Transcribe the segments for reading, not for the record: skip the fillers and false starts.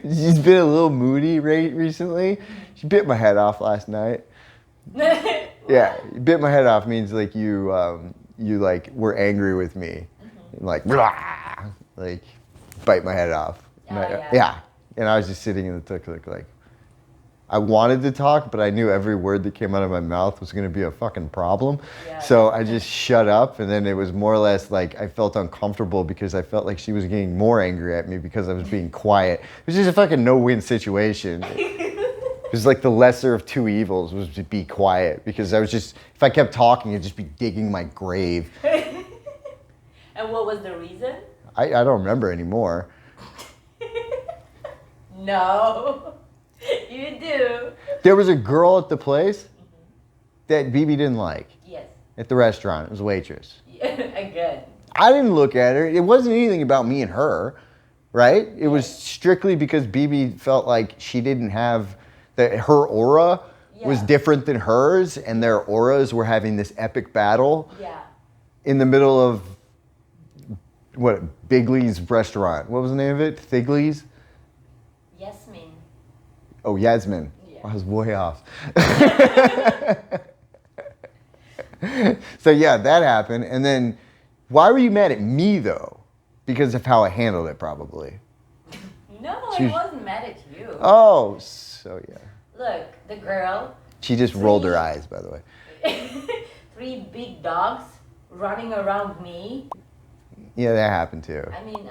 She's been a little moody recently. She bit my head off last night. Yeah, bit my head off means like you like were angry with me, and like bite my head off. Yeah, and I was just sitting in the tuk-tuk like I wanted to talk, but I knew every word that came out of my mouth was going to be a fucking problem. Yeah. So I just shut up, and then it was more or less like I felt uncomfortable because I felt like she was getting more angry at me because I was being quiet. It was just a fucking no-win situation. It was like the lesser of two evils was to be quiet because I was just, if I kept talking, I'd just be digging my grave. And what was the reason? I don't remember anymore. No. You do. There was a girl at the place that BB didn't like. Yes. At the restaurant. It was a waitress. Yeah, again. I didn't look at her. It wasn't anything about me and her, right? It was strictly because BB felt like she didn't have, that her aura was different than hers, and their auras were having this epic battle in the middle of, Bigley's restaurant. What was the name of it? Thigley's? Yasmin. Oh, Yasmin. Yeah. I was way off. So yeah, that happened. And then, why were you mad at me though? Because of how I handled it, probably. No, I wasn't mad at you. Oh, so yeah. Look, the girl. She just rolled her eyes, by the way. 3 big dogs running around me. Yeah, that happened too. I mean,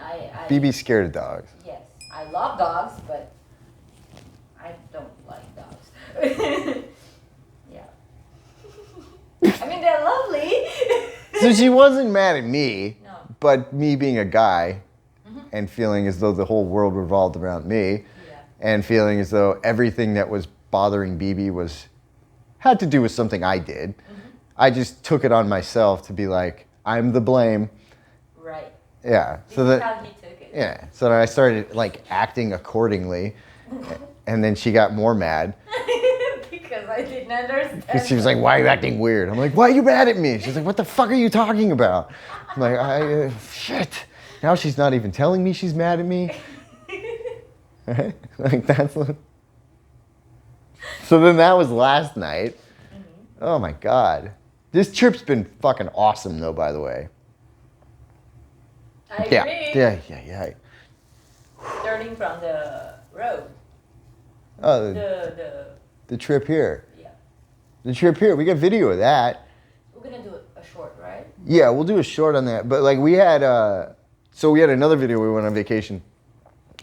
BB's scared of dogs. Yes, I love dogs, but I don't like dogs. Yeah. I mean, they're lovely. So she wasn't mad at me, no. But me being a guy and feeling as though the whole world revolved around me and feeling as though everything that was bothering BB had to do with something I did. I just took it on myself to be like, I'm the blame. Right. Yeah. This is how he took it. Yeah. So then I started like acting accordingly, and then she got more mad. Because I didn't understand. Because she was like, why are you acting weird? I'm like, why are you mad at me? She's like, what the fuck are you talking about? I'm like, shit. Now she's not even telling me she's mad at me. Right? Like that's what... So then that was last night. Oh my God. This trip's been fucking awesome though, by the way. I agree. Yeah. Starting from the road. Oh, the trip here. Yeah. The trip here. We got video of that. We're gonna do a short, right? Yeah, we'll do a short on that. But like we had another video. We went on vacation,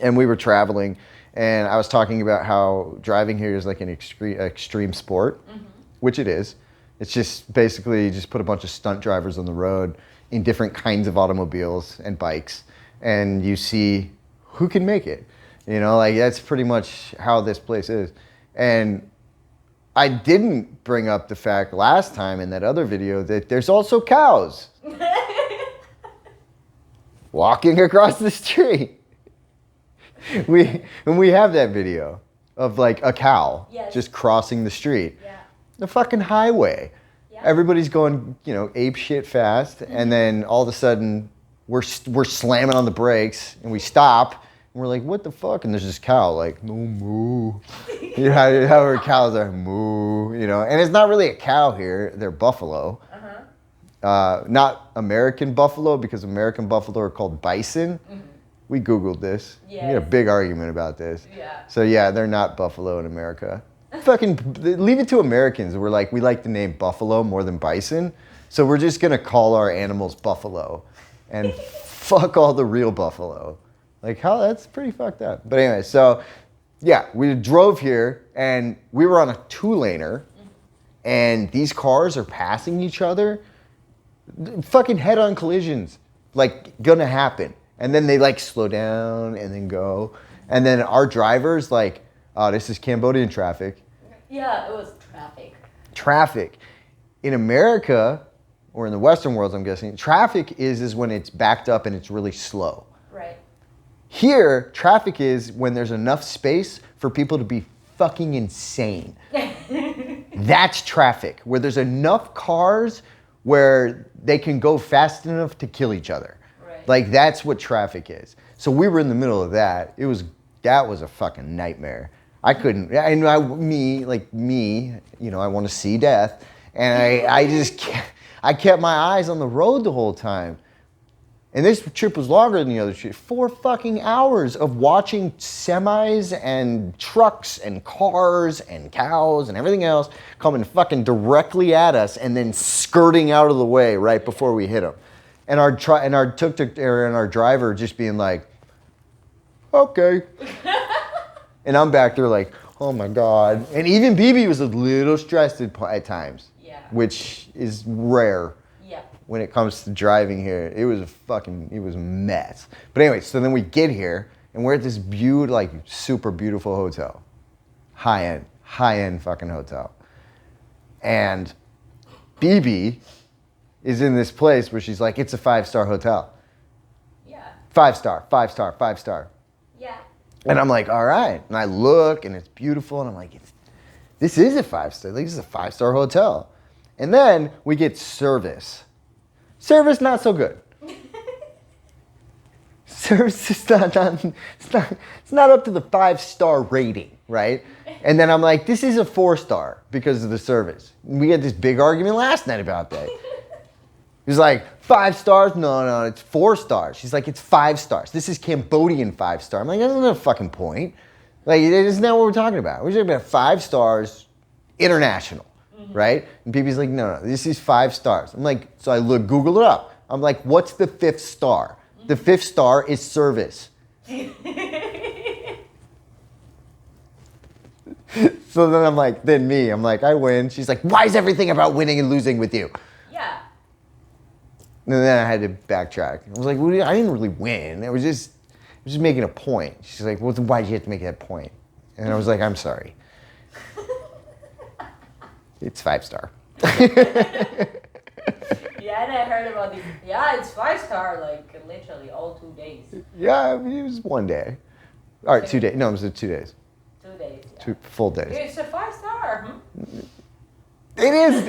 and we were traveling, and I was talking about how driving here is like an extreme sport, which it is. It's just basically just put a bunch of stunt drivers on the road in different kinds of automobiles and bikes, and you see who can make it. You know, like that's pretty much how this place is. And I didn't bring up the fact last time in that other video that there's also cows walking across the street. We have that video of like a cow just crossing the street. Yeah. The fucking highway. Yeah. Everybody's going, ape shit fast, and then all of a sudden we're slamming on the brakes and we stop. And we're like, what the fuck? And there's this cow like, no, moo. You know how our cows are, moo, And it's not really a cow here. They're buffalo. Not American buffalo, because American buffalo are called bison. We Googled this. Yes. We had a big argument about this. Yeah. So yeah, they're not buffalo in America. Fucking leave it to Americans. We're like, we like the name buffalo more than bison. So we're just going to call our animals buffalo. And fuck all the real buffalo. Like, how that's pretty fucked up. But anyway, so yeah, we drove here and we were on a 2-laner and these cars are passing each other. Fucking head-on collisions, like, gonna happen. And then they like slow down and then go. And then our driver's like, oh, this is Cambodian traffic. Yeah, it was traffic. Traffic. In America, or in the Western world, I'm guessing, traffic is when it's backed up and it's really slow. Right. Here, traffic is when there's enough space for people to be fucking insane. That's traffic, where there's enough cars where they can go fast enough to kill each other. Right. Like, that's what traffic is. So we were in the middle of that. It was that was a fucking nightmare. I couldn't, me, you know, I want to see death. And I kept my eyes on the road the whole time. And this trip was longer than the other trip. 4 fucking hours of watching semis and trucks and cars and cows and everything else coming fucking directly at us and then skirting out of the way right before we hit them. And our tuk-tuk and our driver just being like, okay. And I'm back there like, oh my God. And even BB was a little stressed at times, which is rare. When it comes to driving here, it was a mess. But anyway, so then we get here and we're at this super beautiful hotel. High end fucking hotel. And BB is in this place where she's like, it's a 5-star hotel. Yeah. 5-star. Yeah. And I'm like, all right. And I look and it's beautiful and I'm like, this is a 5-star. This is a 5-star hotel. And then we get service. Service not so good. Service is not up to the 5-star rating, right? And then I'm like, this is a 4-star because of the service. We had this big argument last night about that. He's like, 5 stars? No, it's 4 stars. She's like, it's 5 stars. This is Cambodian 5-star. I'm like, that's not a fucking point. Like, isn't that what we're talking about? We're talking about 5 stars international. Right? And BB's like, no, this is 5 stars. I'm like, so I Google it up. I'm like, what's the 5th star? The 5th star is service. So then I'm like, I win. She's like, why is everything about winning and losing with you? Yeah. And then I had to backtrack. I was like, well, I didn't really win. I was just making a point. She's like, well, then why did you have to make that point? And I was like, I'm sorry. It's 5-star. Yeah, and I heard about this. Yeah, it's 5-star, like literally all 2 days. Yeah, I mean, it was 1 day. All right, 2 days. No, it was 2 days. 2 days. Yeah. 2 full days. It's a 5-star. It is.